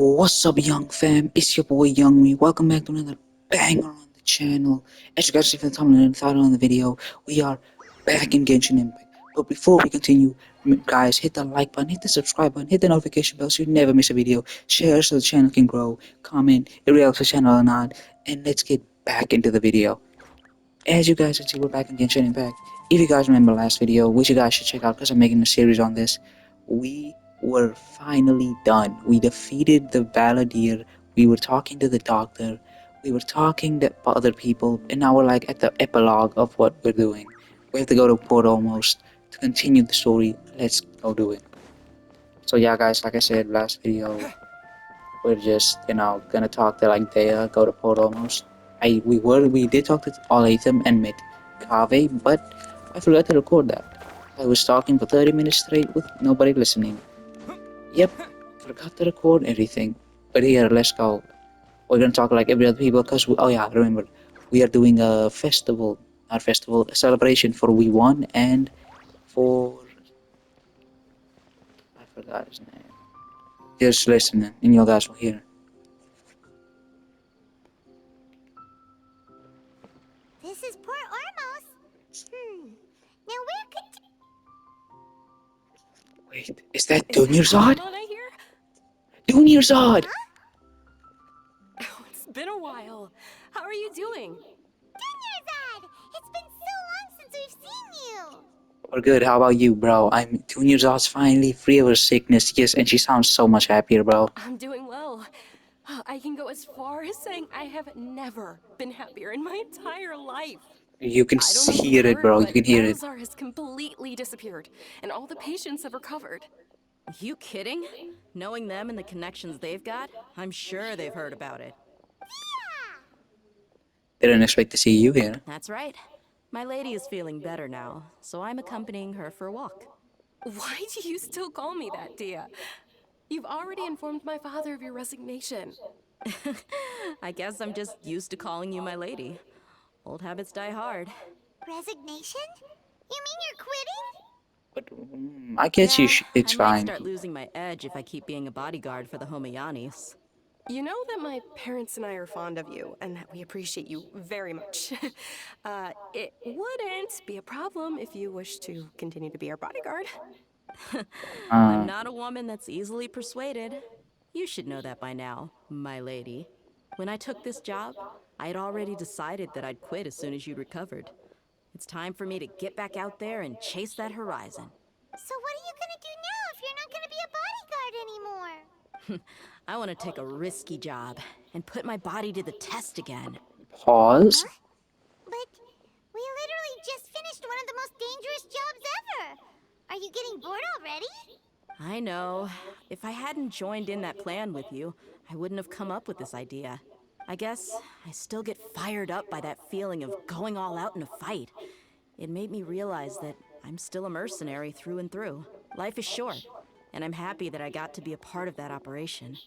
What's up, young fam? It's your boy Young Me. Welcome back to another banger on the channel. As you guys see from the thumbnail and title on the video, we are back in Genshin Impact. But before we continue, guys, hit the like button, hit the subscribe button, hit the notification bell so you never miss a video. Share so the channel can grow. Comment, it really helps the channel a lot. And let's get back into the video. As you guys can see, we're back in Genshin Impact. If you guys remember last video, which you guys should check out because I'm making a series on this, we were finally done. We defeated the Balladeer. We were talking to the doctor. We were talking to other people, and now we're like at the epilogue of what we're doing. We have to go to Port almost to continue the story. Let's go do it. So yeah, guys, like I said last video, we're just gonna talk to like Dea, go to Port almost. We did talk to Alatham and met Kave, but I forgot to record that. I was talking for 30 minutes straight with nobody listening. Yep, forgot to record everything. But here, let's go. We're gonna talk like every other people because oh yeah, remember, we are doing a festival, not festival, a celebration for we won and for I forgot his name. Just listening, and you guys will hear. This is Port Ormos. Now where could... Wait, is that Is that Dunyarzad? Paimon I hear? Dunyarzad! Oh, it's been a while. How are you doing? Dunyarzad! It's been so long since we've seen you! We're good. How about you, bro? I'm 2 years old, finally free of her sickness. Yes, and she sounds so much happier, bro. I'm doing well. I can go as far as saying I have never been happier in my entire life. You can I don't know if hear you've it, heard, bro. You but can hear it. Alizar has completely disappeared, and all the patients have recovered. You kidding? Knowing them and the connections they've got, I'm sure they've heard about it. Didn't expect to see you here. That's right. My lady is feeling better now, so I'm accompanying her for a walk. Why do you still call me that, Dia? You've already informed my father of your resignation. I guess I'm just used to calling you my lady. Old habits die hard. Resignation? You mean you're quitting? But I guess it's I might fine. start losing my edge if I keep being a bodyguard for the Homayanis. You know that my parents and I are fond of you, and that we appreciate you very much. It wouldn't be a problem if you wish to continue to be our bodyguard. I'm not a woman that's easily persuaded. You should know that by now, my lady. When I took this job, I had already decided that I'd quit as soon as you'd recovered. It's time for me to get back out there and chase that horizon. So what are you gonna do now if you're not gonna be a bodyguard anymore? I want to take a risky job and put my body to the test again. Pause. But we literally just finished one of the most dangerous jobs ever! Are you getting bored already? I know. If I hadn't joined in that plan with you, I wouldn't have come up with this idea. I guess I still get fired up by that feeling of going all out in a fight. It made me realize that I'm still a mercenary through and through. Life is short, and I'm happy that I got to be a part of that operation.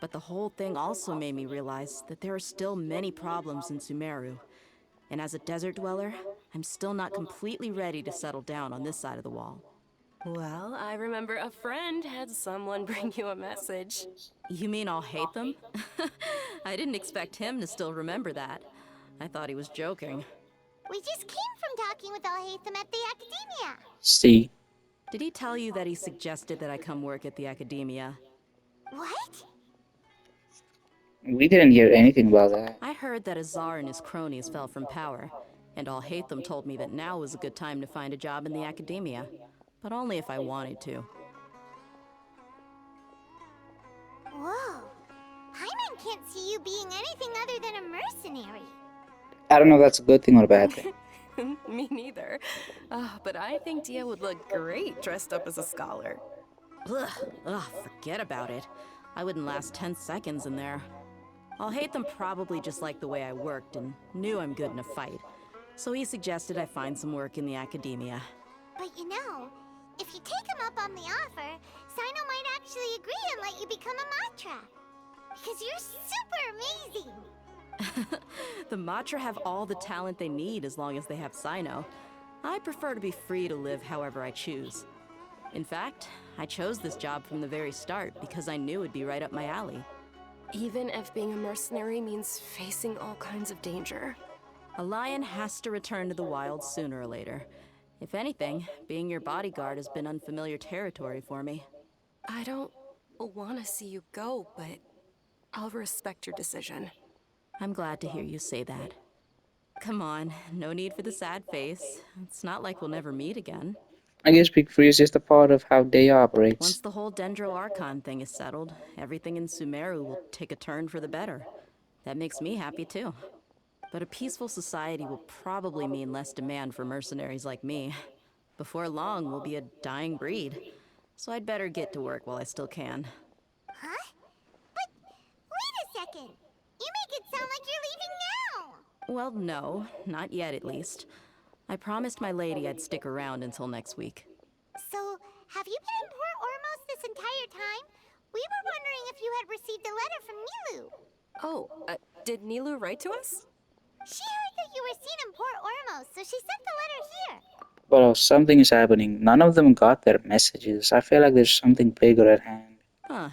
But the whole thing also made me realize that there are still many problems in Sumeru. And as a desert dweller, I'm still not completely ready to settle down on this side of the wall. Well, I remember a friend had someone bring you a message. You mean I'll hate them? I didn't expect him to still remember that. I thought he was joking. We just came from talking with Alhaitham at the Academia. See, Did he tell you that he suggested that I come work at the Academia? What? we didn't hear anything about that. I heard that Azar and his cronies fell from power, and Alhaitham told me that now was a good time to find a job in the Academia. But only if I wanted to. Whoa. Paimon can't see you being anything other than a mercenary. I don't know if that's a good thing or a bad thing. Me neither. But I think Dia would look great dressed up as a scholar. Ugh, forget about it. I wouldn't last 10 seconds in there. Alhaitham probably just liked the way I worked and knew I'm good in a fight. So he suggested I find some work in the Academia. But you know, if you take him up on the offer, Sino might actually agree and let you become a Matra. Because you're super amazing. The Matra have all the talent they need as long as they have Sino. I prefer to be free to live however I choose. In fact, I chose this job from the very start because I knew it'd be right up my alley. Even if being a mercenary means facing all kinds of danger. A lion has to return to the wild sooner or later. If anything, being your bodyguard has been unfamiliar territory for me. I don't want to see you go, but I'll respect your decision. I'm glad to hear you say that. Come on, no need for the sad face. It's not like we'll never meet again. I guess Big Free is just a part of how they operates. Once the whole Dendro Archon thing is settled, everything in Sumeru will take a turn for the better. That makes me happy too. But a peaceful society will probably mean less demand for mercenaries like me. Before long, we'll be a dying breed. So I'd better get to work while I still can. Huh? But wait a second. You make it sound like you're leaving now. Well, no, not yet at least. I promised my lady I'd stick around until next week. So, have you been in Port Ormos this entire time? We were wondering if you had received a letter from Nilu. Oh, did Nilu write to us? She heard that you were seen in Port Ormos, so she sent the letter here. But something is happening. None of them got their messages. I feel like there's something bigger at hand. Huh.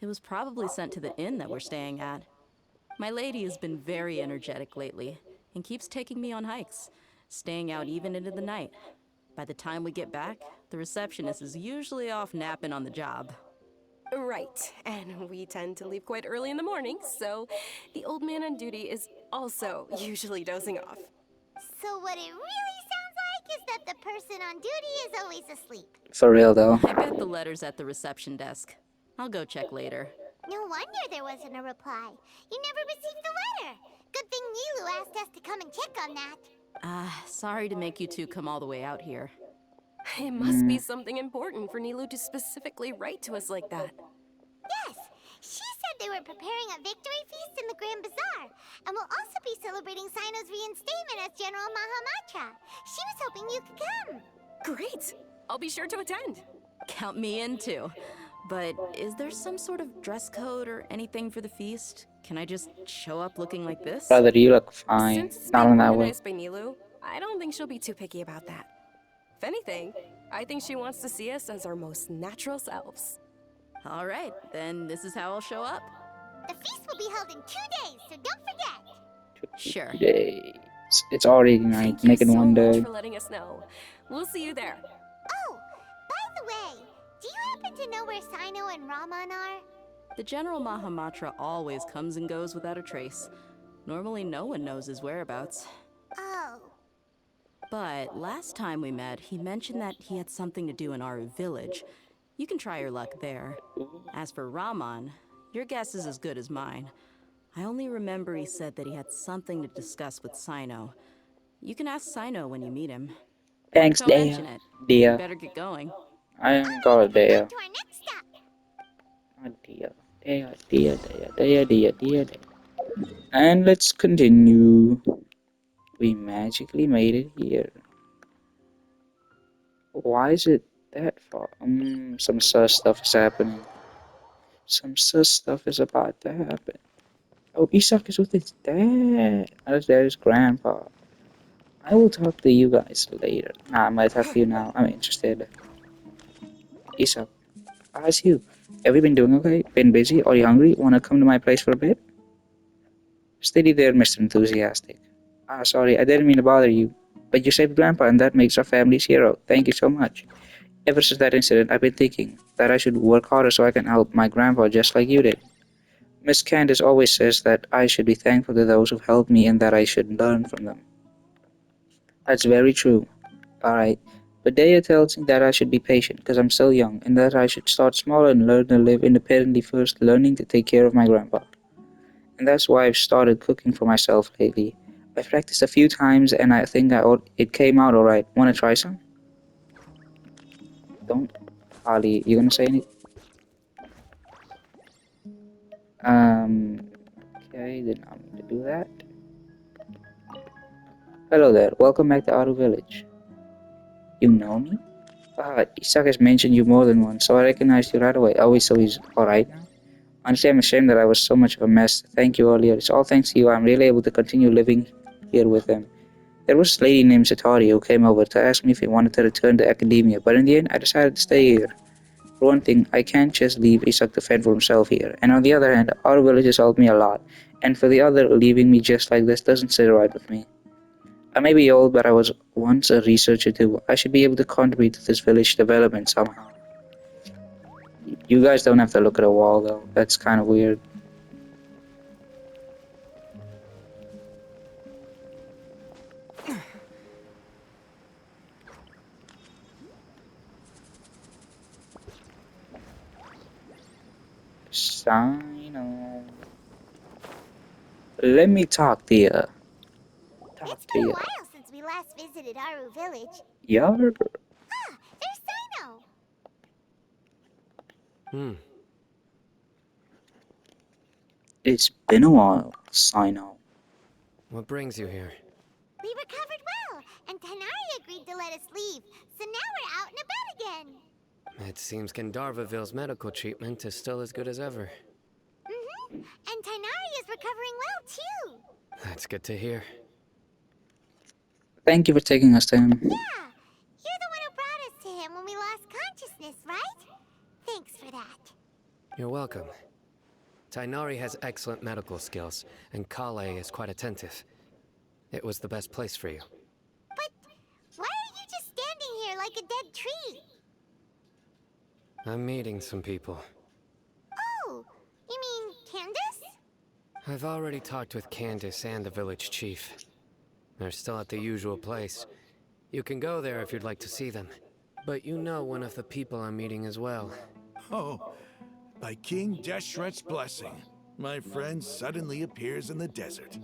It was probably sent to the inn that we're staying at. My lady has been very energetic lately and keeps taking me on hikes, staying out even into the night. By the time we get back, the receptionist is usually off napping on the job. Right, and we tend to leave quite early in the morning, so the old man on duty is also usually dozing off. So what it really sounds like is that the person on duty is always asleep. For real though. I bet the letter's at the reception desk. I'll go check later. No wonder there wasn't a reply. You never received the letter. Good thing Nilu asked us to come and check on that. Sorry to make you two come all the way out here. It must be something important for Nilu to specifically write to us like that. Yes, she said they were preparing a victory feast in the Grand Bazaar, and will also be celebrating Sino's reinstatement as General Mahamatra. She was hoping you could come. Great! I'll be sure to attend. Count me in too. But is there some sort of dress code or anything for the feast? Can I just show up looking like this? Brother, you look fine. Since it's Not being in that way. organized by Nilu, I don't think she'll be too picky about that. If anything, I think she wants to see us as our most natural selves. All right, then this is how I'll show up. The feast will be held in 2 days, so don't forget. Sure. Days. It's already night. Thank you Make it so one much day. for letting us know. We'll see you there. Oh, by the way, do you happen to know where Sino and Raman are? The General Mahamatra always comes and goes without a trace. Normally no one knows his whereabouts. Oh, But last time we met, he mentioned that he had something to do in our village. You can try your luck there. As for Raman, your guess is as good as mine. I only remember he said that he had something to discuss with Sino. You can ask Sino when you meet him. Thanks, Don't mention Dea. it. Dea. Better get going. I am God, Dea. on to our next stop. Dea. Dea. And let's continue. We magically made it here. Why is it that far? Some sus stuff is happening. Some sus stuff is about to happen. Oh, Isak is with his dad. That's his grandpa. I will talk to you guys later. Nah, I'm gonna talk to you now. I'm interested. Isak, how's you? Have you been doing okay? Been busy? Are you hungry? Wanna come to my place for a bit? Steady there, Mr. Enthusiastic. Sorry, I didn't mean to bother you. But you saved Grandpa, and that makes our family's hero. Thank you so much. Ever since that incident, I've been thinking that I should work harder so I can help my grandpa just like you did. Miss Candace always says that I should be thankful to those who've helped me and that I should learn from them. That's very true. Alright. But Dea tells me that I should be patient because I'm still young and that I should start small and learn to live independently first, learning to take care of my grandpa. And that's why I've started cooking for myself lately. I've practiced a few times and I think it came out alright. Wanna try some? Don't. Ali, you gonna say anything? Okay, then I'm gonna do that. Hello there, welcome back to Aru Village. You know me? Isak has mentioned you more than once, so I recognized you right away. Oh, so he's alright now? Honestly, I'm ashamed that I was so much of a mess. Thank you earlier. It's all thanks to you. I'm really able to continue living here with him. There was this lady named Satori who came over to ask me if I wanted to return to academia, but in the end I decided to stay here. For one thing, I can't just leave Isak to fend for himself here, and on the other hand, our village has helped me a lot, and for the other, leaving me just like this doesn't sit right with me. I may be old, but I was once a researcher too. I should be able to contribute to this village development somehow. You guys don't have to look at a wall though, that's kinda weird. Sino. Let me talk to ya. It's Talk to been a ya. while since we last visited Aru Village. Yar. Ah, there's Sino! It's been a while, Sino. What brings you here? We recovered well, and Tanari agreed to let us leave, so now we're out and about again. It seems Gandharvaville's medical treatment is still as good as ever. And Tanari is recovering well, too. That's good to hear. Thank you for taking us to him. Yeah, you're the one who brought us to him when we lost consciousness, right? Thanks for that. You're welcome. Tainari has excellent medical skills, and Kale is quite attentive. It was the best place for you. But why are you just standing here like a dead tree? I'm meeting some people. Oh, you mean Candace? I've already talked with Candace and the village chief. They're still at the usual place. You can go there if you'd like to see them. But you know one of the people I'm meeting as well. Oh, by King Deshret's blessing, my friend suddenly appears in the desert.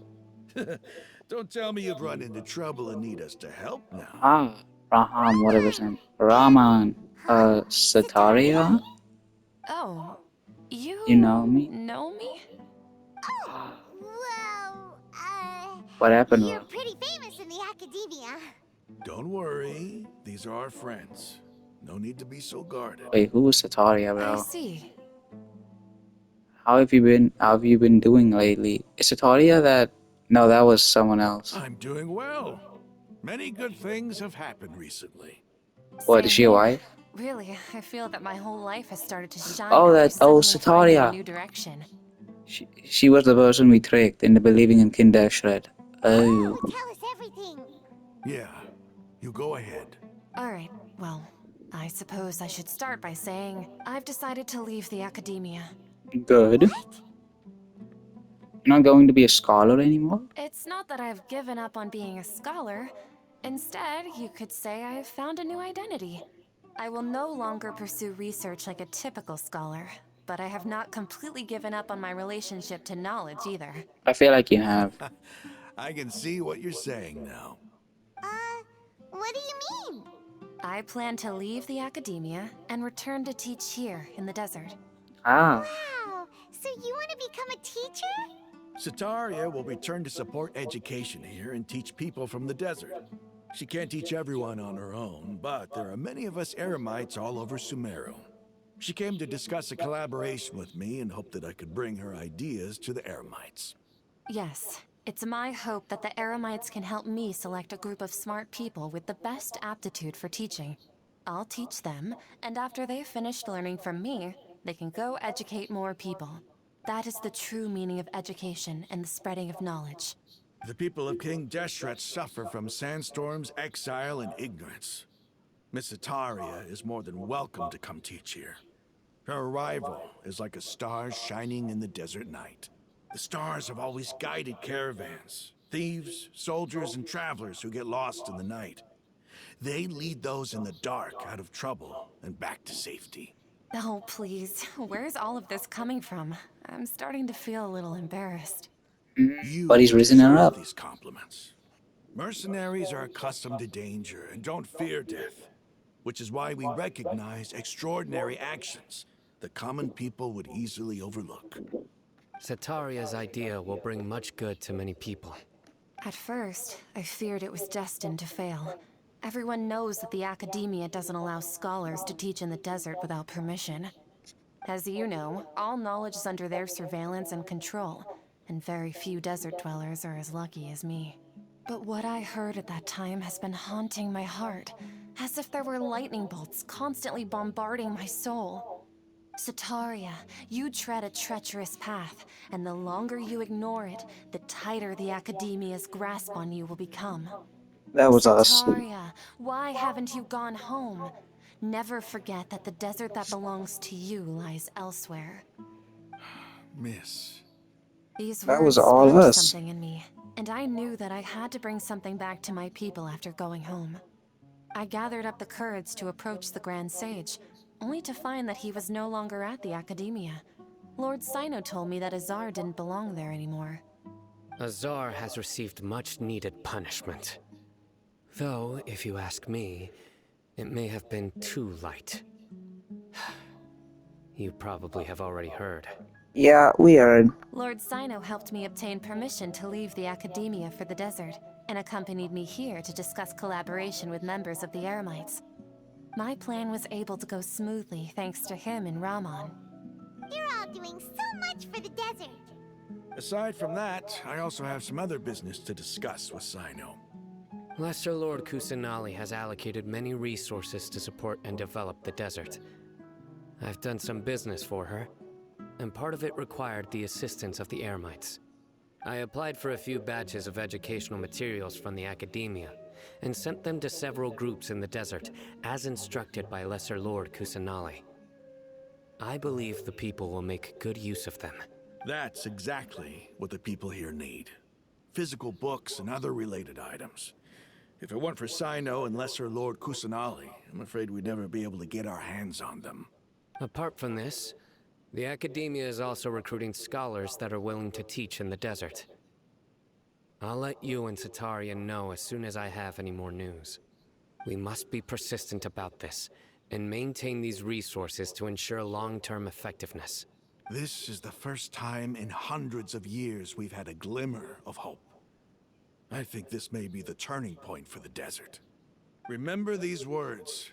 Don't tell me you've run into trouble and need us to help now. Ah, Raham, whatever his name. Raman. Sataria? Oh, You know me? know me? Well, What happened? you're pretty famous in the academia. Don't worry, these are our friends. No need to be so guarded. Wait, who was Sataria, I bro? see. How have you been? How have you been doing lately? Is Sataria that? No, that was someone else. I'm doing well. Many good things have happened recently. What, is she a Same here. wife? Really, I feel that my whole life has started to shine. Oh, after that- suddenly finding Sataria. a new direction. She was the person we tricked into believing in Kinder Shred. Oh. Tell us everything. Yeah, you go ahead. All right, well, I suppose I should start by saying I've decided to leave the academia. Good. You're not going to be a scholar anymore? It's not that I've given up on being a scholar. Instead, you could say I've found a new identity. I will no longer pursue research like a typical scholar, but I have not completely given up on my relationship to knowledge either. I feel like you have. I can see what you're saying now. What do you mean? I plan to leave the academia and return to teach here in the desert. Ah. Wow, so you want to become a teacher? Sataria will return to support education here and teach people from the desert. She can't teach everyone on her own, but there are many of us Eremites all over Sumeru. She came to discuss a collaboration with me and hoped that I could bring her ideas to the Eremites. Yes, it's my hope that the Eremites can help me select a group of smart people with the best aptitude for teaching. I'll teach them, and after they've finished learning from me, they can go educate more people. That is the true meaning of education and the spreading of knowledge. The people of King Deshret suffer from sandstorms, exile, and ignorance. Miss Sataria is more than welcome to come teach here. Her arrival is like a star shining in the desert night. The stars have always guided caravans, thieves, soldiers, and travelers who get lost in the night. They lead those in the dark out of trouble and back to safety. Oh, please. Where's all of this coming from? I'm starting to feel a little embarrassed. You But he's risen her deserve up. these compliments. Mercenaries are accustomed to danger and don't fear death, which is why we recognize extraordinary actions that common people would easily overlook. Sataria's idea will bring much good to many people. At first, I feared it was destined to fail. Everyone knows that the academia doesn't allow scholars to teach in the desert without permission. As you know, all knowledge is under their surveillance and control, and very few desert dwellers are as lucky as me. But what I heard at that time has been haunting my heart, as if there were lightning bolts constantly bombarding my soul. Sataria, you tread a treacherous path, and the longer you ignore it, the tighter the Academia's grasp on you will become. That was us. Sataria, why haven't you gone home? Never forget that the desert that belongs to you lies elsewhere. Miss. These That was words all sparked us. something in me, and I knew that I had to bring something back to my people after going home. I gathered up the courage to approach the Grand Sage, only to find that he was no longer at the Academia. Lord Sino told me that Azar didn't belong there anymore. Azar has received much-needed punishment. Though, if you ask me, it may have been too light. You probably have already heard. Yeah, we heard. Lord Sino helped me obtain permission to leave the Academia for the desert, and accompanied me here to discuss collaboration with members of the Eremites. My plan was able to go smoothly thanks to him and Rahman. You're all doing so much for the desert. Aside from that, I also have some other business to discuss with Sino. Lesser Lord Kusanali has allocated many resources to support and develop the desert. I've done some business for her, and part of it required the assistance of the Eremites. I applied for a few batches of educational materials from the Academia, and sent them to several groups in the desert, as instructed by Lesser Lord Kusanali. I believe the people will make good use of them. That's exactly what the people here need. Physical books and other related items. If it weren't for Sino and Lesser Lord Kusanali, I'm afraid we'd never be able to get our hands on them. Apart from this, the Academia is also recruiting scholars that are willing to teach in the desert. I'll let you and Sataria know as soon as I have any more news. We must be persistent about this, and maintain these resources to ensure long-term effectiveness. This is the first time in hundreds of years we've had a glimmer of hope. I think this may be the turning point for the desert. Remember these words.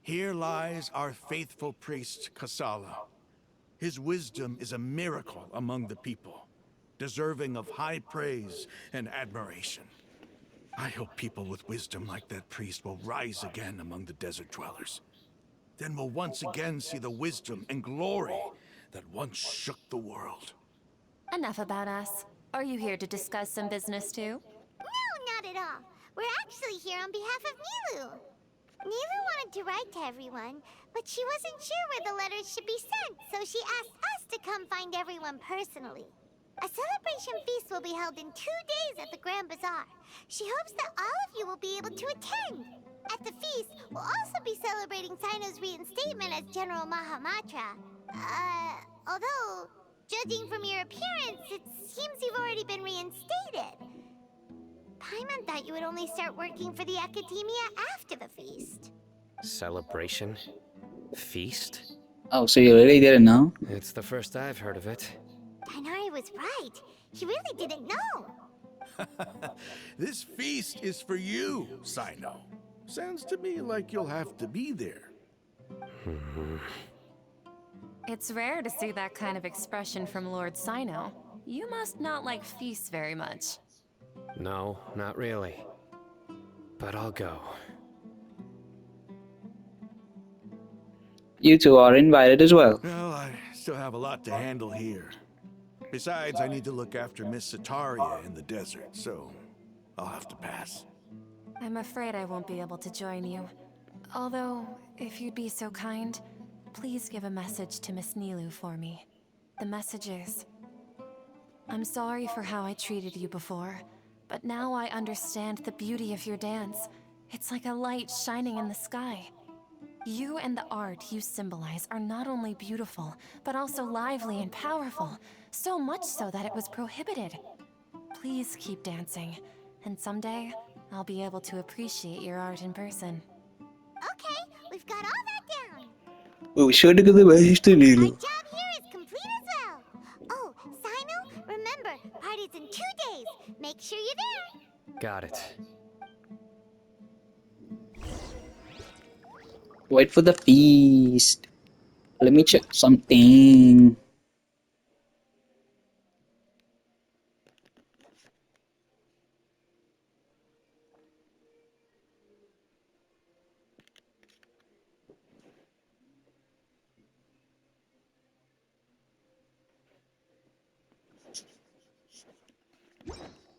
Here lies our faithful priest, Kasala. His wisdom is a miracle among the people, deserving of high praise and admiration. I hope people with wisdom like that priest will rise again among the desert dwellers. Then we'll once again see the wisdom and glory that once shook the world. Enough about us. Are you here to discuss some business too? No, not at all. We're actually here on behalf of Nilu. Nilu wanted to write to everyone, but she wasn't sure where the letters should be sent, so she asked us to come find everyone personally. A celebration feast will be held in 2 days at the Grand Bazaar. She hopes that all of you will be able to attend. At the feast, we'll also be celebrating Sino's reinstatement as General Mahamatra. Although, judging from your appearance, it seems you've already been reinstated. Paimon thought you would only start working for the Academia after the feast. Celebration? Feast? Oh, so you really didn't know? It's the first I've heard of it. Dainari was right. He really didn't know. This feast is for you, Sino. Sounds to me like you'll have to be there. It's rare to see that kind of expression from Lord Sino. You must not like feasts very much. No, not really. But I'll go. You two are invited as well. Well, I still have a lot to handle here. Besides, I need to look after Miss Sataria in the desert, so I'll have to pass. I'm afraid I won't be able to join you. Although, if you'd be so kind, please give a message to Miss Nilu for me. The message is, I'm sorry for how I treated you before, but now I understand the beauty of your dance. It's like a light shining in the sky. You and the art you symbolize are not only beautiful, but also lively and powerful, so much so that it was prohibited. Please keep dancing, and someday, I'll be able to appreciate your art in person. Okay, we've got all that down. We should give the message to Our Nilu. job here is complete as well. Oh, Sino, remember, party's in 2 days. Make sure you're there. Got it. Wait for the feast. Let me check something.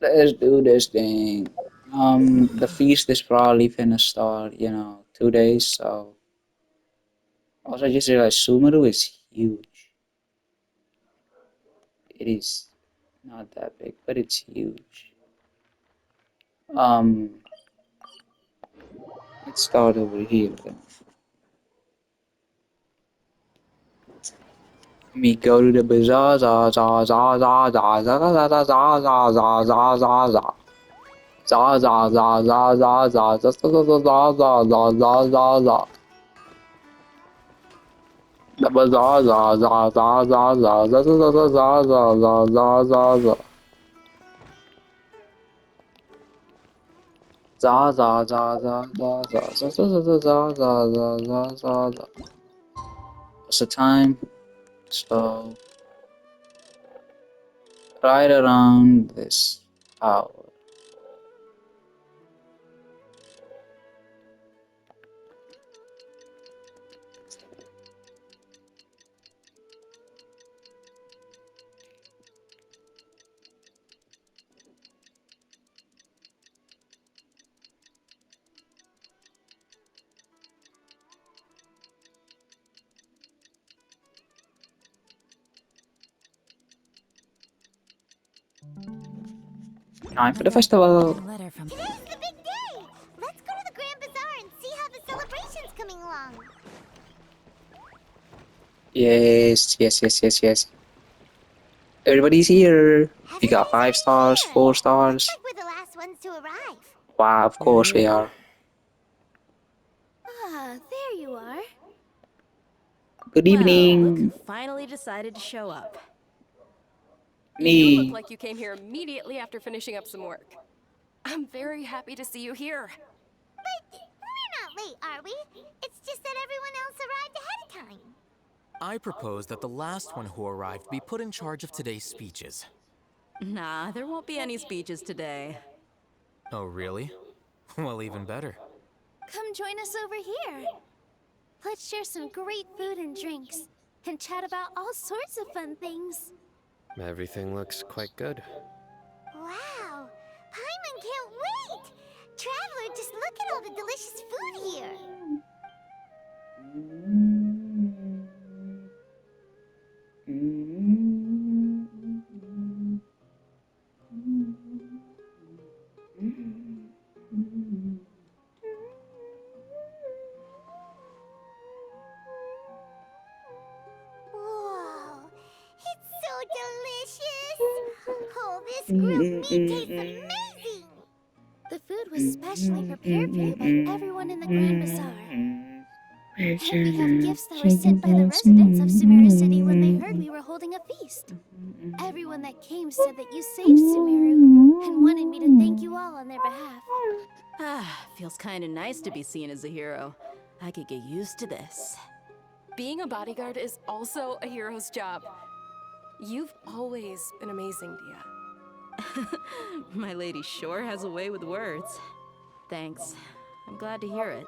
Let's do this thing. The feast is probably finna start, 2 days, so also I just realized Sumeru is huge. It is not that big, but it's huge. Um, let's start over here then. Me go to the bazaar, za za za za za za za za za za za za za za. Za za za za za za za za za za za za za za za. The bazaar, za za za za za za za za za za za za za. Za za za za za za za za za za za za za za. What's the time? So right around this hour. Time for the festival. Letter from. Today's the big day! Let's go to the Grand Bazaar and see how the celebration's coming along. Yes, yes, yes, yes, yes. Everybody's here. We got Everybody's 5 stars, here. 4 stars. Looks like we're the last ones to arrive. Wow, of course we are. Ah, there you are. Good Well, look evening. who finally decided to show up. You look Me. like you came here immediately after finishing up some work. I'm very happy to see you here. But we're not late, are we? It's just that everyone else arrived ahead of time. I propose that the last one who arrived be put in charge of today's speeches. Nah, there won't be any speeches today. Oh, really? Well, even better. Come join us over here. Let's share some great food and drinks, and chat about all sorts of fun things. Everything looks quite good. Wow! Paimon can't wait! Traveler, just look at all the delicious food here! Whoa! It's so delicious! Oh, this grilled meat tastes amazing! The food was specially prepared for you by everyone in the Grand Bazaar. And we have gifts that were sent by the residents of Sumeru City when they heard we were holding a feast. Everyone that came said that you saved Sumeru and wanted me to thank you all on their behalf. Ah, feels kinda nice to be seen as a hero. I could get used to this. Being a bodyguard is also a hero's job. You've always been amazing, Dia. My lady sure has a way with words. Thanks. I'm glad to hear it.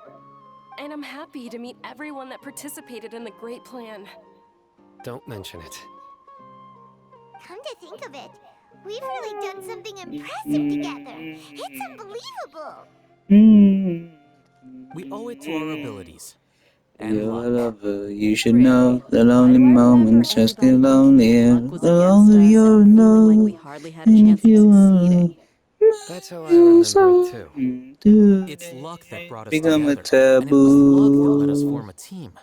And I'm happy to meet everyone that participated in the great plan. Don't mention it. Come to think of it, we've really done something impressive together. It's unbelievable! We owe it to our abilities. And You're a luck. lover, you should know the lonely moments just get lonelier. Luck was The against longer us you're and feeling like we know, hardly had a and chance if of you succeeding. That's how I remember it too. It's luck that brought us become a together. And it was luck that let us taboo. form a team.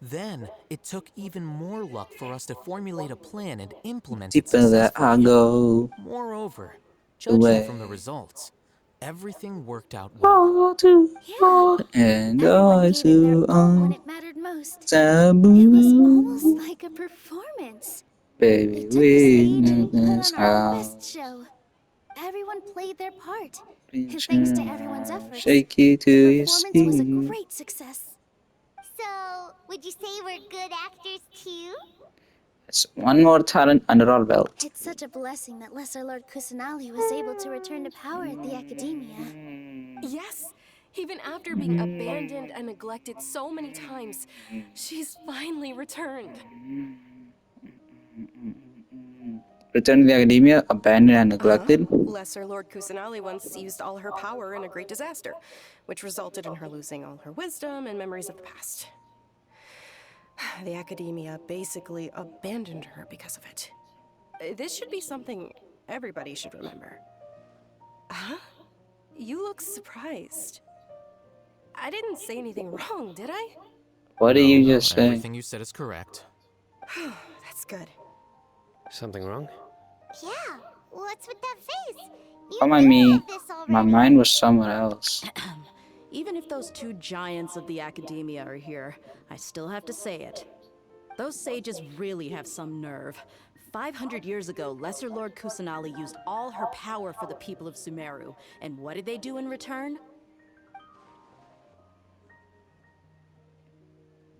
Then, it took even more luck for us to formulate a plan and implement it Deeper that I successfully. go, Moreover, the judging way from the results, everything worked out well. all too Yeah, far and everyone I gave it their too all when on it mattered most. It was almost taboo. like a performance. Baby, We took the we stage know and put this on our best house. show. Everyone played their part. Been And thanks to trying everyone's to efforts, shake you to the your performance was a skin. great success. So, would you say we're good actors too? That's one more talent under our belt. It's such a blessing that Lesser Lord Kusanali was able to return to power at the Academia. Yes, even after being abandoned and neglected so many times, she's finally returned. Return to the academia, abandoned and neglected. Lesser Lord Kusanali once used all her power in a great disaster, which resulted in her losing all her wisdom and memories of the past. The academia basically abandoned her because of it. This should be something everybody should remember. Huh? You look surprised. I didn't say anything wrong, did I? What did you just say? Everything you said is correct. That's good. Something wrong? Yeah, what's with that face? You Oh my knew me, all this my already. mind was somewhere else. Even if those two giants of the academia are here, I still have to say it. Those sages really have some nerve. 500 years ago, Lesser Lord Kusanali used all her power for the people of Sumeru. And what did they do in return?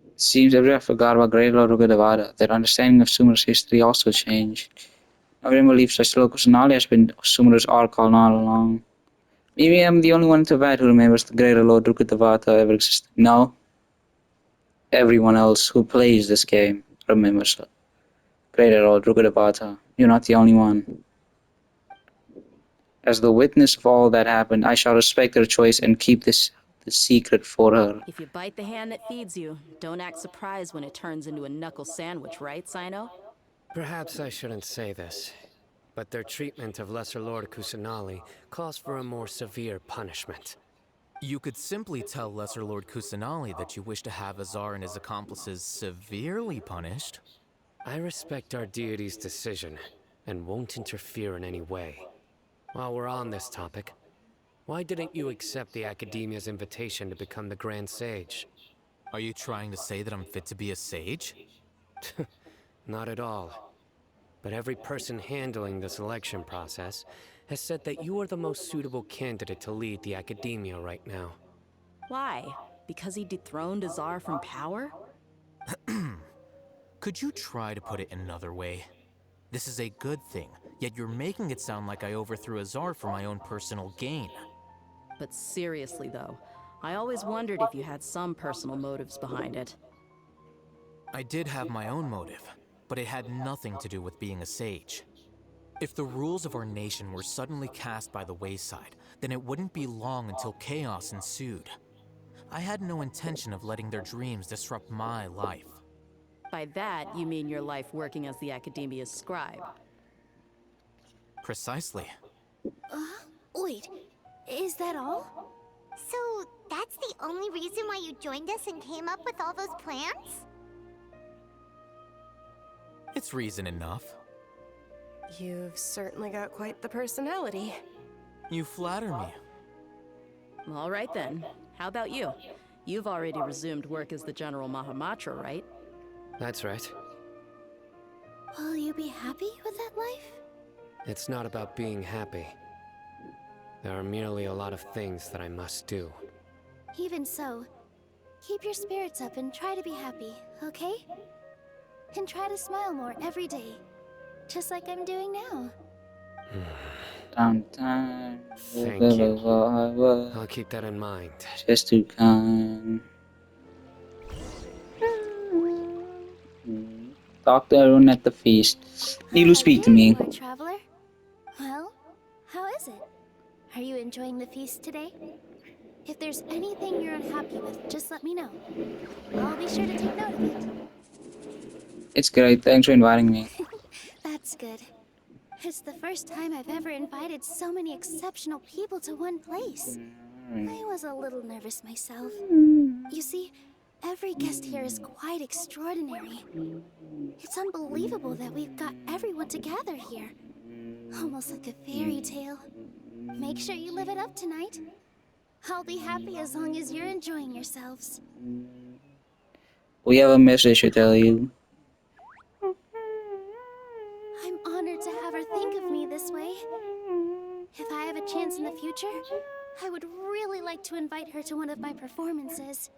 It seems everyone forgot about Great Lord Rugadavada. Their understanding of Sumer's history also changed. Everyone believes Lord Kusanali has been Sumer's Archon all along. Maybe I'm the only one in Tibet who remembers the Greater Lord Rugadavada ever existed. No. Everyone else who plays this game remembers Greater Lord Rugadavada. You're not the only one. As the witness of all that happened, I shall respect her choice and keep this the secret for her. If you bite the hand that feeds you, don't act surprised when it turns into a knuckle sandwich, right, Sino? Perhaps I shouldn't say this, but their treatment of Lesser Lord Kusanali calls for a more severe punishment. You could simply tell Lesser Lord Kusanali that you wish to have Azar and his accomplices severely punished. I respect our deity's decision, and won't interfere in any way. While we're on this topic, why didn't you accept the Academia's invitation to become the Grand Sage? Are you trying to say that I'm fit to be a sage? Not at all. But every person handling the selection process has said that you are the most suitable candidate to lead the Academia right now. Why? Because he dethroned Azar from power? Could you try to put it another way? This is a good thing, yet you're making it sound like I overthrew Azar for my own personal gain. But seriously, though, I always wondered if you had some personal motives behind it. I did have my own motive, but it had nothing to do with being a sage. If the rules of our nation were suddenly cast by the wayside, then it wouldn't be long until chaos ensued. I had no intention of letting their dreams disrupt my life. By that, you mean your life working as the Academia's scribe. Precisely. Wait, is that all? So, that's the only reason why you joined us and came up with all those plans? It's reason enough. You've certainly got quite the personality. You flatter me. All right then. How about you? You've already resumed work as the General Mahamatra, right? That's right. Will you be happy with that life? It's not about being happy. There are merely a lot of things that I must do. Even so, keep your spirits up and try to be happy, okay? And try to smile more every day, just like I'm doing now. Sometimes Thank the you. I was I'll keep that in mind. just too kind. Talk to everyone at the feast. Nilu, speak to Here me. you are, traveler. Well, how is it? Are you enjoying the feast today? If there's anything you're unhappy with, just let me know. I'll be sure to take note of it. It's great. Thanks for inviting me. That's good. It's the first time I've ever invited so many exceptional people to one place. I was a little nervous myself. You see, every guest here is quite extraordinary. It's unbelievable that we've got everyone together here. Almost like a fairy tale. Make sure you live it up tonight. I'll be happy as long as you're enjoying yourselves. We have a message to tell you. I'm honored to have her think of me this way. If I have a chance in the future, I would really like to invite her to one of my performances.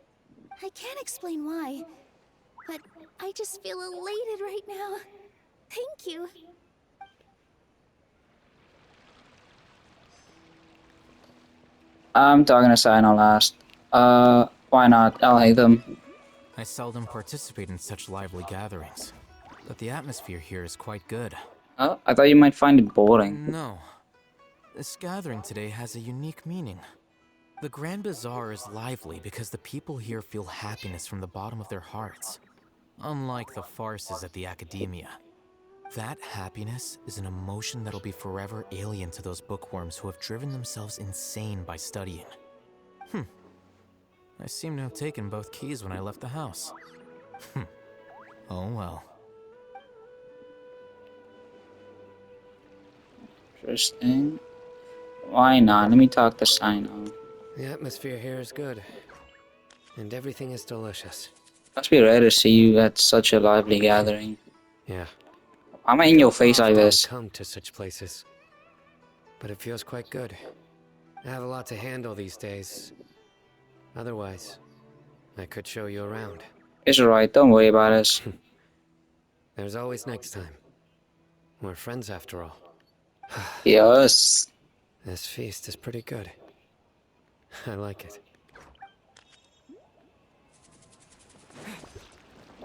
I can't explain why, but I just feel elated right now. Thank you. I'm talking to Sino last. Why not? I'll hate them. I seldom participate in such lively gatherings, but the atmosphere here is quite good. Oh, I thought you might find it boring. No. This gathering today has a unique meaning. The Grand Bazaar is lively because the people here feel happiness from the bottom of their hearts. Unlike the farces at the Academia. That happiness is an emotion that'll be forever alien to those bookworms who have driven themselves insane by studying. I seem to have taken both keys when I left the house. Oh well. Interesting. Why not? Let me talk to Sino. The atmosphere here is good, and everything is delicious. Must be rare to see you at such a lively gathering. Yeah. I'm in your face like Often this. come to such places, but it feels quite good. I have a lot to handle these days. Otherwise, I could show you around. It's alright, don't worry about us. There's always next time. We're friends after all. Yes. This feast is pretty good. I like it.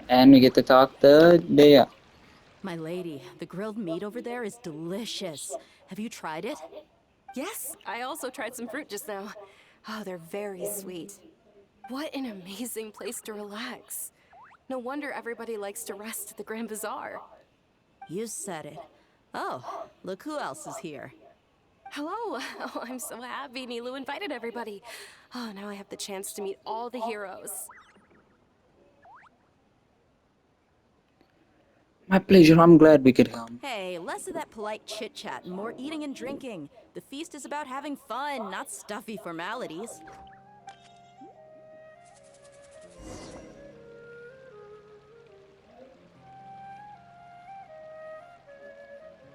And we get to talk to Dea. My lady, the grilled meat over there is delicious. Have you tried it? Yes, I also tried some fruit just now. Oh, they're very sweet. What an amazing place to relax. No wonder everybody likes to rest at the Grand Bazaar. You said it. Oh, look who else is here. Hello! Oh, I'm so happy Nilu invited everybody. Oh, now I have the chance to meet all the heroes. My pleasure, I'm glad we could come. Hey, less of that polite chit-chat and more eating and drinking. The feast is about having fun, not stuffy formalities.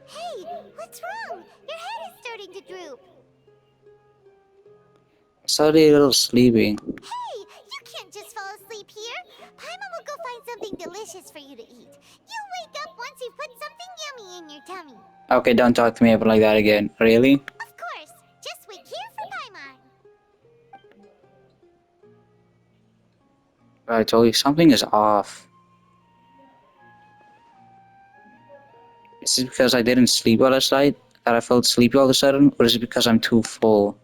Hey, what's wrong? Your head is starting to droop. Sorry, a little sleepy. Hey, you can't just fall asleep here. Paimon will go find something delicious for you to eat. You'll wake up once you've put something yummy in your tummy. Okay, don't talk to me ever like that again. Really? Of course. Just wait here for Paimon. I told you, something is off. Is it because I didn't sleep well last night that I felt sleepy all of a sudden? Or is it because I'm too full?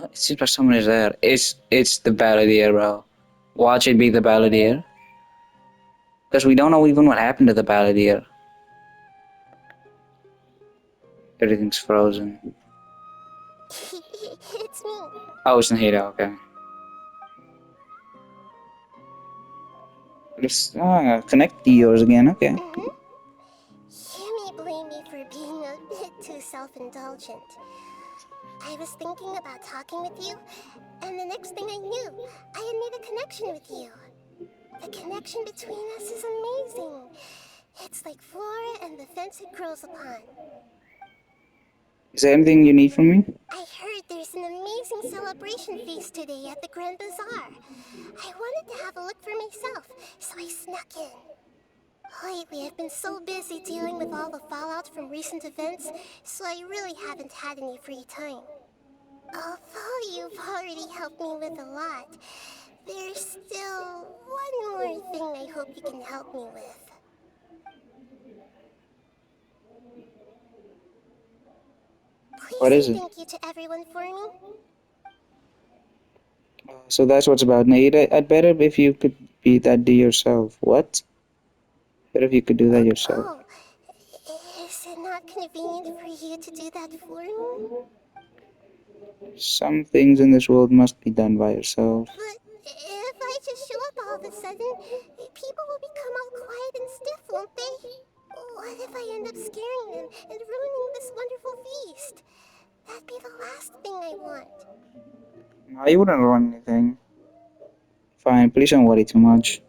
It seems like someone is there. It's the balladeer, bro. Watch it be the balladeer. Because we don't know even what happened to the balladeer. Everything's frozen. It's me. Oh, it's Nahida, okay. Let's connect to yours again, okay. You may blame me for being a bit too self-indulgent. I was thinking about talking with you, and the next thing I knew, I had made a connection with you. The connection between us is amazing. It's like flora and the fence it grows upon. Is there anything you need from me? I heard there's an amazing celebration feast today at the Grand Bazaar. I wanted to have a look for myself, so I snuck in. Lately, I've been so busy dealing with all the fallout from recent events, so I really haven't had any free time. Although you've already helped me with a lot, there's still one more thing I hope you can help me with. What Please is say it? thank you to everyone for me. So that's what's about. Nahida, I'd better if you could be that do yourself. What? Better if you could do that yourself. Oh, is it not convenient for you to do that for me? Some things in this world must be done by yourself. But if I just show up all of a sudden, people will become all quiet and stiff, won't they? What if I end up scaring them and ruining this wonderful feast? That'd be the last thing I want. No, you wouldn't ruin anything. Fine, please don't worry too much.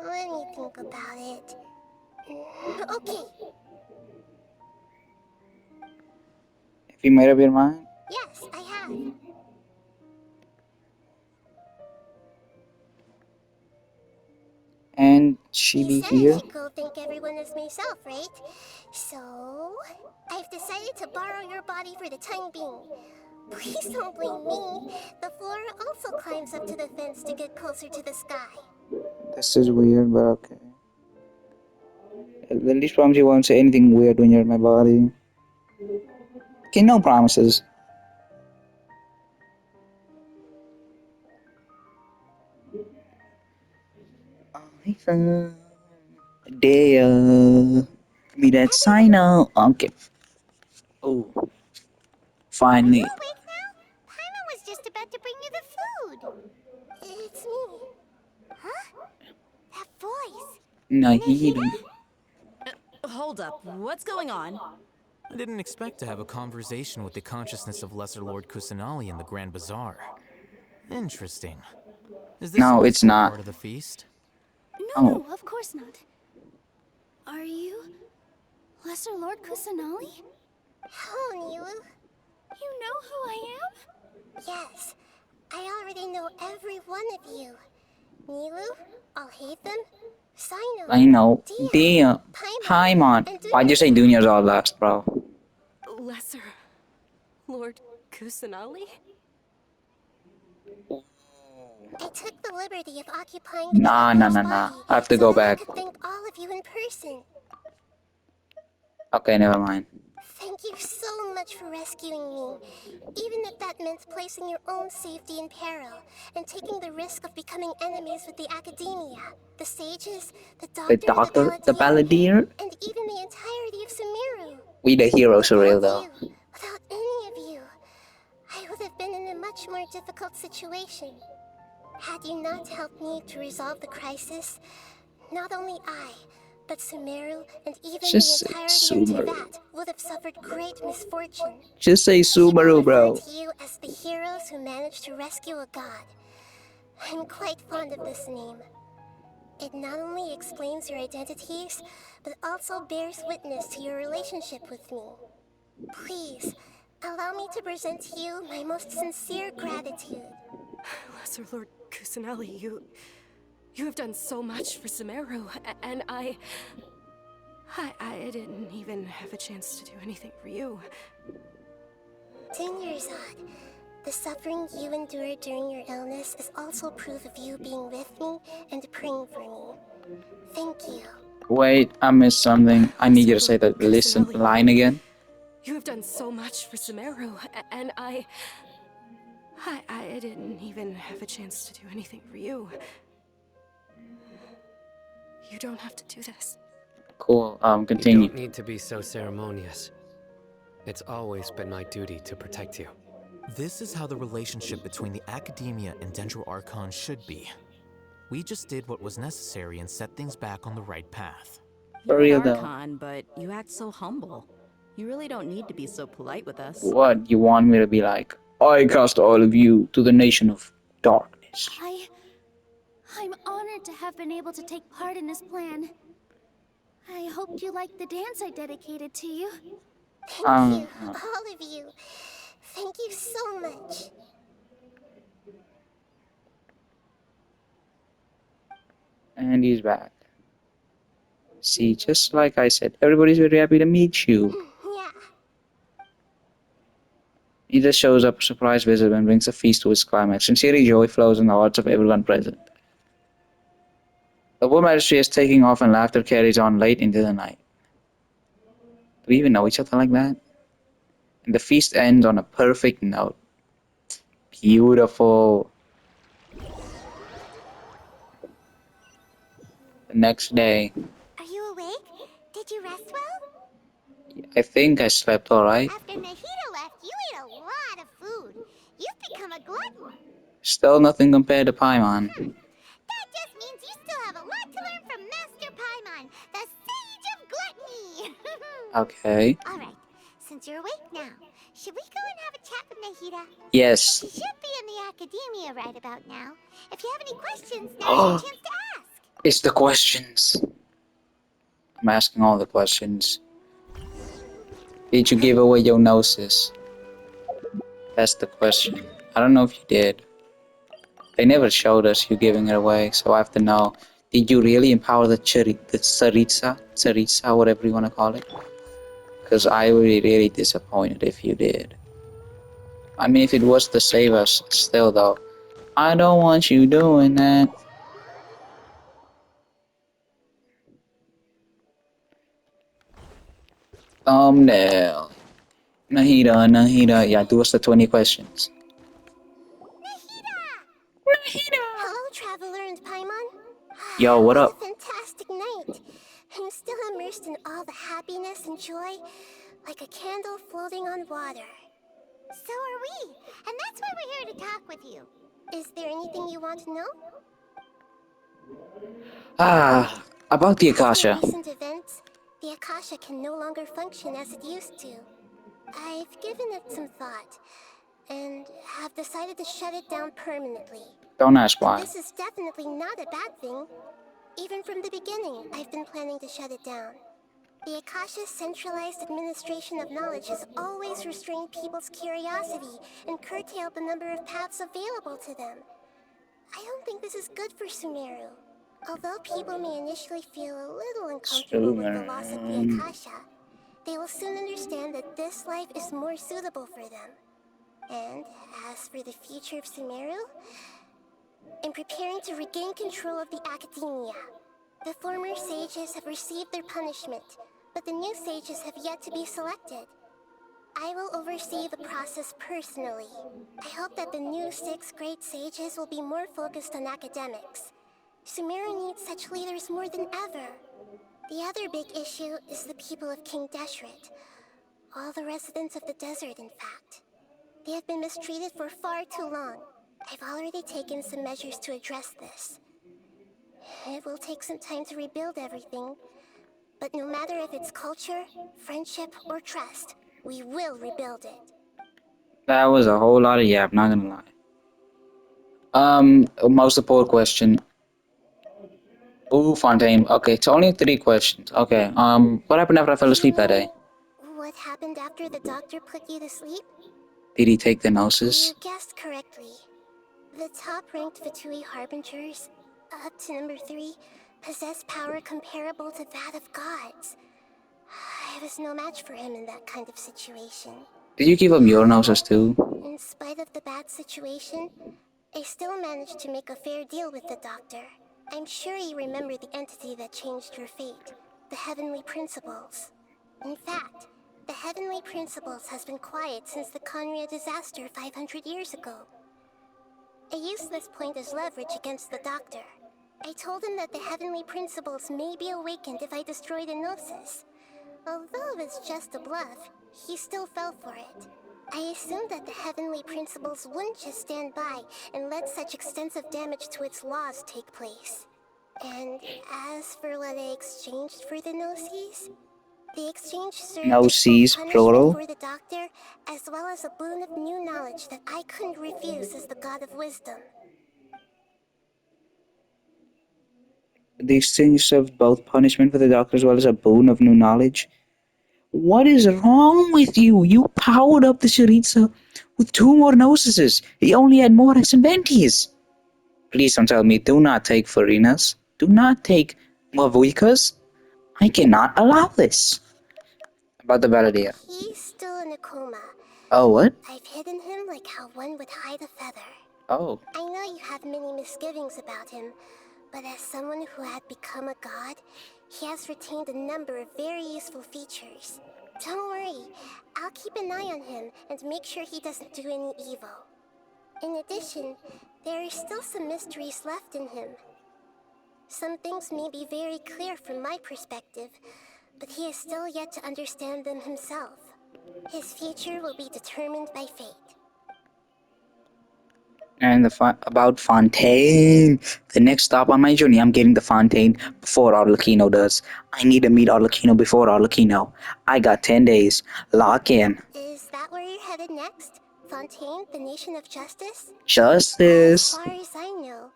Let me think about it. Okay, Have you made up your mind? yes, I have. And she be You said I here? should go thank everyone as myself, right? So, I've decided to borrow your body for the time being. Please don't blame me. The flora also climbs up to the fence to get closer to the sky. This is weird, but okay. At least promise you won't say anything weird when you're in my body. Okay, no promises. I found a day. Give me that sign up. Okay. Oh, Are you finally. awake now? Paimon was just about to bring you the food. It's me. Huh? That voice. Nahiri. Nahida? Hold up, what's going on? I didn't expect to have a conversation with the consciousness of Lesser Lord Kusanali in the Grand Bazaar. Interesting. Is this No, it's also not. part of the feast? Oh, No, of course not. Are you Lesser Lord Kusanali? Hello, Nilu. You know who I am? Yes, I already know every one of you. Nilu, Alhaitham, Sino, I know. Dia, Damn. Paimon, Paimon. and Why'd you say Dunyarzad. Dunya's all last, bro? Lesser Lord Kusanali? I took the liberty of occupying the Nah, nah, traveler's nah, nah. body I have to so go that I back. could thank all of you in person. Okay, never mind. Thank you so much for rescuing me, even if that meant placing your own safety in peril and taking the risk of becoming enemies with the academia, the sages, the The doctor, the doctor, the balladeer, balladeer. and even the entirety of Sumeru. We the heroes for real, Without though. you, without any of you, I would have been in a much more difficult situation. Had you not helped me to resolve the crisis, not only I, but Sumeru and even the Just say entirety of Subaru. Teyvat would have suffered great misfortune. Just say People Subaru, refer bro. to you as the heroes who managed to rescue a god. I'm quite fond of this name. It not only explains your identities, but also bears witness to your relationship with me. Please, allow me to present to you my most sincere gratitude. Lesser Lord Kusanali, you have done so much for Sumeru, and I didn't even have a chance to do anything for you. Dunyarzad, the suffering you endured during your illness is also proof of you being with me and praying for me. Thank you. Wait, I missed something. I need you to Lesser say Lord that listen Kusanali, line again. you have done so much for Sumeru, and I didn't even have a chance to do anything for you. You don't have to do this. Cool. You Continue. don't need to be so ceremonious. It's always been my duty to protect you. This is how the relationship between the Academia and Dendro Archon should be. We just did what was necessary and set things back on the right path. For You're an real though. Archon, but you act so humble. You really don't need to be so polite with us. What you want me to be like? I cast all of you to the nation of darkness. I'm honored to have been able to take part in this plan. I hoped you liked the dance I dedicated to you. Thank you, all of you. Thank you so much. And he's back. See, just like I said, everybody's very happy to meet you. Yeah, He just shows up, a surprise visit, and brings the feast to its climax. Sincerely, joy flows in the hearts of everyone present. The war majesty is taking off, and laughter carries on late into the night. Do we even know each other like that? And the feast ends on a perfect note. Beautiful. The next day, are you awake? Did you rest well? I think I slept alright. After Nahida left, you ate a lot of food. You've become a glutton. Still nothing compared to Paimon. That just means you still have a lot to learn from Master Paimon, the Sage of Gluttony. Okay. All right, since you're awake now, should we go and have a chat with Nahida? Yes. She should be in the academia right about now. If you have any questions, now's your chance to ask. It's the questions. I'm asking all the questions. Did you give away your gnosis? That's the question. I don't know if you did. They never showed us you giving it away, so I have to know. Did you really empower the Tsaritsa, whatever you want to call it? Because I would be really disappointed if you did. I mean, if it was to save us, still though. I don't want you doing that. Thumbnail. Nahida. Yeah, do us the 20 questions. Hello, Traveler and Paimon. Yo, what What up? a fantastic night. I'm still immersed in all the happiness and joy, like a candle floating on water. So are we, and that's why we're here to talk with you. Is there anything you want to know? About the After Akasha. recent events, the Akasha can no longer function as it used to. I've given it some thought, and have decided to shut it down permanently. Don't ask And why. this is definitely not a bad thing. Even from the beginning, I've been planning to shut it down. The Akasha's centralized administration of knowledge has always restrained people's curiosity and curtailed the number of paths available to them. I don't think this is good for Sumeru. Although people may initially feel a little uncomfortable with the loss of the Akasha, they will soon understand that this life is more suitable for them. And as for the future of Sumeru, I'm preparing to regain control of the academia. The former sages have received their punishment, but the new sages have yet to be selected. I will oversee the process personally. I hope that the new 6th grade sages will be more focused on academics. Sumeru needs such leaders more than ever. The other big issue is the people of King Deshret. All the residents of the desert, in fact. They have been mistreated for far too long. I've already taken some measures to address this. It will take some time to rebuild everything, but no matter if it's culture, friendship, or trust, we will rebuild it. That was a whole lot of yap, not gonna lie. Most support question. Ooh, Fontaine. Okay, it's only 3 questions. Okay, what happened after I fell asleep that day? What happened after the doctor put you to sleep? Did he take the gnosis? You guessed correctly. The top-ranked Vitui Harbingers, up to number 3, possess power comparable to that of gods. I was no match for him in that kind of situation. Did you give him your gnosis too? In spite of the bad situation, I still managed to make a fair deal with the doctor. I'm sure you remember the entity that changed your fate, the Heavenly Principles. In fact, the Heavenly Principles has been quiet since the Conria disaster 500 years ago. I used this point as leverage against the doctor. I told him that the Heavenly Principles may be awakened if I destroy the Gnosis. Although it's just a bluff, he still fell for it. I assumed that the Heavenly Principles wouldn't just stand by and let such extensive damage to its laws take place. And as for what I exchanged for the Gnosis, the exchange served as Gnosis, both punishment plural? for the doctor, as well as a boon of new knowledge that I couldn't refuse as the God of Wisdom. The exchange served both punishment for the doctor as well as a boon of new knowledge. What is wrong with you? You powered up the Sharitza with 2 more gnosises. He only had more Exinventias. Please don't tell me, do not take Farinas. Do not take Mavuikas. I cannot allow this. About the Valadia. He's still in a coma. Oh, what? I've hidden him like how one would hide a feather. Oh. I know you have many misgivings about him, but as someone who had become a god, he has retained a number of very useful features. Don't worry, I'll keep an eye on him and make sure he doesn't do any evil. In addition, there are still some mysteries left in him. Some things may be very clear from my perspective, but he is still yet to understand them himself. His future will be determined by fate. And about Fontaine. The next stop on my journey, I'm getting the Fontaine before Arlecchino does. I need to meet Arlecchino before Arlecchino. I got 10 days. Lock in. Is that where you're headed next? Fontaine, the nation of justice? As Justice. far as I know,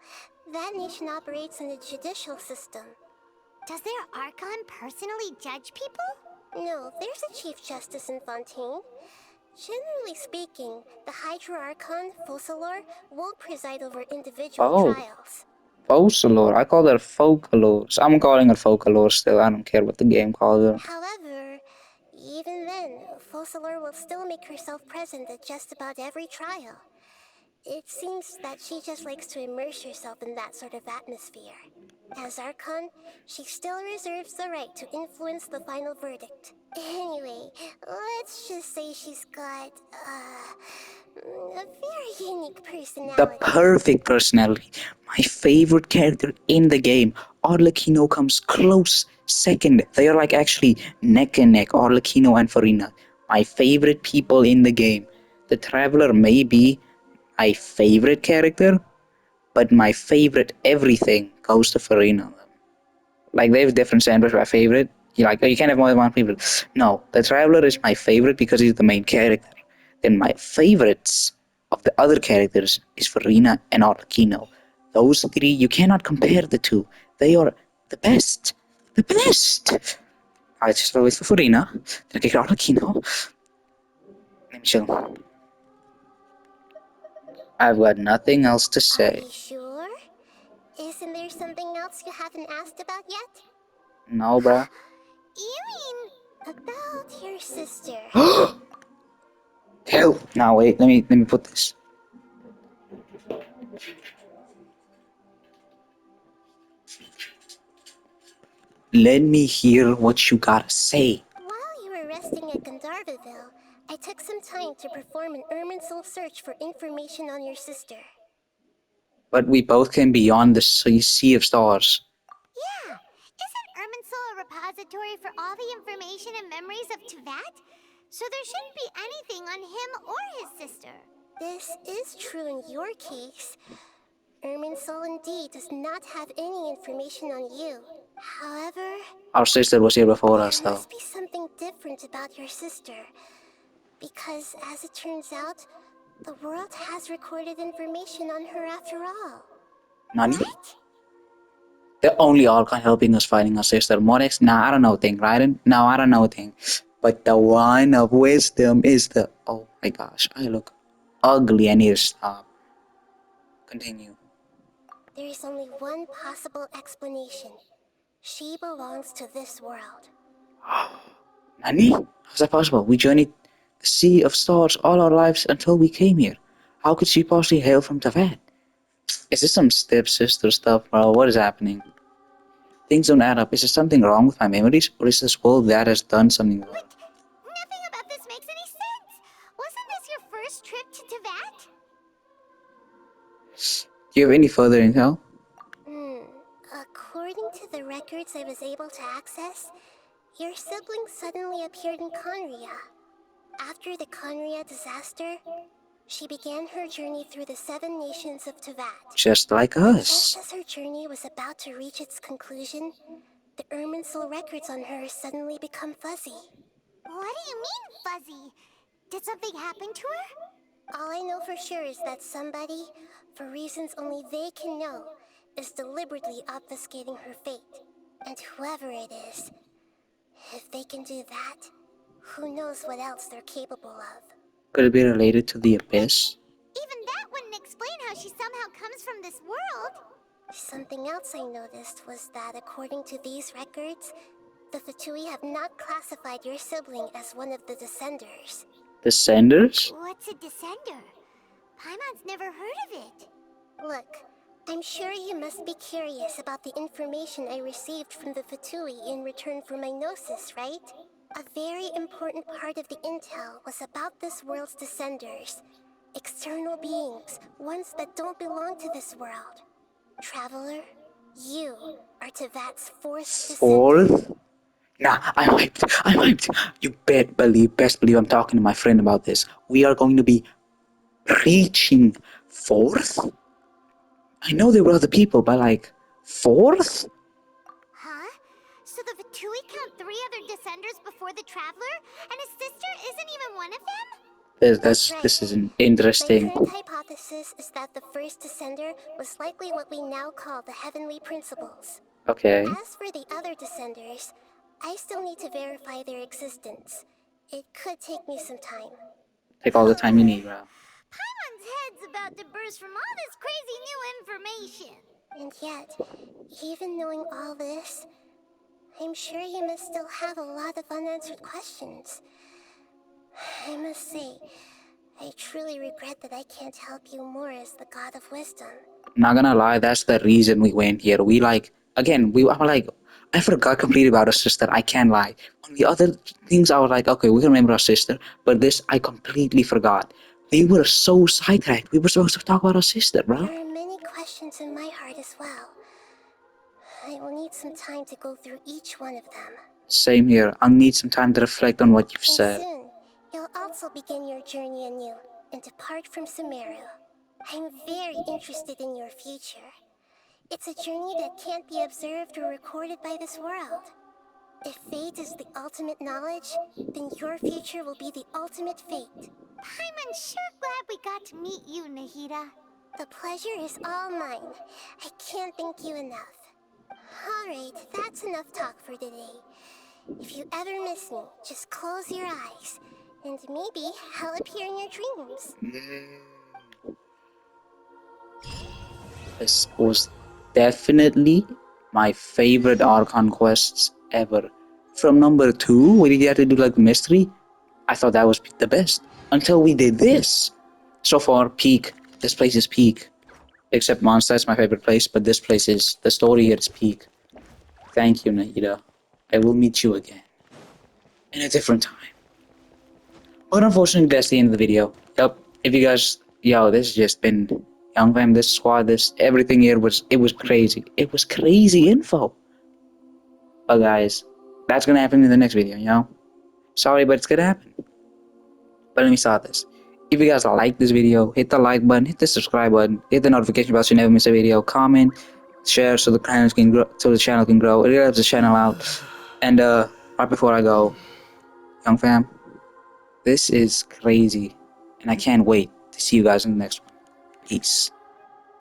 that nation operates in a judicial system. Does their Archon personally judge people? No, there's a Chief Justice in Fontaine. Generally speaking, the Hydra Archon, Focalor, won't preside over individual Oh. trials. Focalor. I call her Focalor. So I'm calling her Focalor still. I don't care what the game calls her. However, even then, Focalor will still make herself present at just about every trial. It seems that she just likes to immerse herself in that sort of atmosphere. As Archon, she still reserves the right to influence the final verdict. Anyway, let's just say she's got, a very unique The personality. perfect personality. My favorite character in the game. Arlecchino comes close second. They are like actually neck and neck, Arlecchino and Farina. My favorite people in the game. The Traveler may be my favorite character, but my favorite everything goes to Farina. Like they have different standards for my favorite. You can't have more than one favorite. No, the Traveler is my favorite because he's the main character. Then my favorites of the other characters is Farina and Arlecchino. Those three, you cannot compare the two. They are the best. The best! I just always for Farina, then I get Arlecchino. Let me chill. I've got nothing else to Are say. you sure? Isn't there something else you haven't asked about yet? No, bruh. You mean about your sister? Hell. Now wait, let me put this. Let me hear what you gotta say. While you were resting at Gandharvaville, I took some time to perform an Irminsul search for information on your sister. But we both came beyond the sea of stars. Yeah, isn't Irminsul a repository for all the information and memories of Tevat? So there shouldn't be anything on him or his sister. This is true in your case. Irminsul indeed does not have any information on you. However, Our sister was here before us, there though. must be something different about your sister. Because, as it turns out, the world has recorded information on her after all. Nani? What? The only Archon helping us fighting our sister. Morex? Nah, I don't know thing, Raiden? No, I don't know thing. But the one of wisdom is the... Oh my gosh, I look ugly. I need to stop. Continue. There is only one possible explanation. She belongs to this world. Nani? How's that possible? We journeyed the sea of stars all our lives until we came here. How could she possibly hail from Tevat? Is this some stepsister stuff, bro? What is happening? Things don't add up. Is there something wrong with my memories? Or is this world that has done something wrong? But nothing about this makes any sense. Wasn't this your first trip to Tevat? Do you have any further intel? According to the records I was able to access, your sibling suddenly appeared in Conria. After the Conria disaster, she began her journey through the 7 nations of Tevat. Just like us. Just as her journey was about to reach its conclusion, the Irminsul records on her suddenly become fuzzy. What do you mean, fuzzy? Did something happen to her? All I know for sure is that somebody, for reasons only they can know, is deliberately obfuscating her fate. And whoever it is, if they can do that, who knows what else they're capable of. Could it be related to the Abyss? Even that wouldn't explain how she somehow comes from this world. Something else I noticed was that according to these records, the Fatui have not classified your sibling as one of the Descenders. Descenders? What's a descender? Paimon's never heard of it. Look, I'm sure you must be curious about the information I received from the Fatui in return for my gnosis, right? A very important part of the intel was about this world's Descenders. External beings, ones that don't belong to this world. Traveler, you are Tevat's 4th descendant. 4th? Nah, I'm hyped. I'm hyped. You best believe I'm talking to my friend about this. We are going to be reaching 4th? I know there were other people, but like, 4th? Huh? So the Fatui count 3 other descenders before the Traveler, and his sister isn't even one of them? This is interesting. My current hypothesis is that the first Descender was likely what we now call the Heavenly Principles. Okay. As for the other Descenders, I still need to verify their existence. It could take me some time. Take all the time you need, bro. Paimon's head's about to burst from all this crazy new information. And yet, even knowing all this, I'm sure you must still have a lot of unanswered questions. I must say, I truly regret that I can't help you more as the God of Wisdom. Not gonna lie, that's the reason we went here. We like again, we were like, I forgot completely about our sister. I can't lie. On the other things, I was like, okay, we can remember our sister, but this I completely forgot. We were so sidetracked. We were supposed to talk about our sister, bro. There are many questions in my heart as well. I will need some time to go through each one of them. Same here. I'll need some time to reflect on what you've And said. soon, you'll also begin your journey anew and depart from Sumeru. I'm very interested in your future. It's a journey that can't be observed or recorded by this world. If fate is the ultimate knowledge, then your future will be the ultimate fate. I'm sure glad we got to meet you, Nahida. The pleasure is all mine. I can't thank you enough. Alright, that's enough talk for today. If you ever miss me, just close your eyes, and maybe I'll appear in your dreams. This was definitely my favorite Archon quests ever. From number 2, where you had to do like mystery, I thought that was the best. Until we did this. So far, peak. This place is peak. Except Mondstadt's my favorite place, but this place is, the story here is peak. Thank you, Nahida. I will meet you again. In a different time. But unfortunately, that's the end of the video. Yep. If you guys, this has just been Young Fam, this squad, this everything here was crazy. It was crazy info. But guys, that's gonna happen in the next video, you know? Sorry, but it's gonna happen. But let me start this. If you guys like this video, hit the like button, hit the subscribe button, hit the notification bell so you never miss a video, comment, share so the channel can grow, It really helps the channel out. And right before I go, Young Fam, this is crazy, and I can't wait to see you guys in the next one. Peace.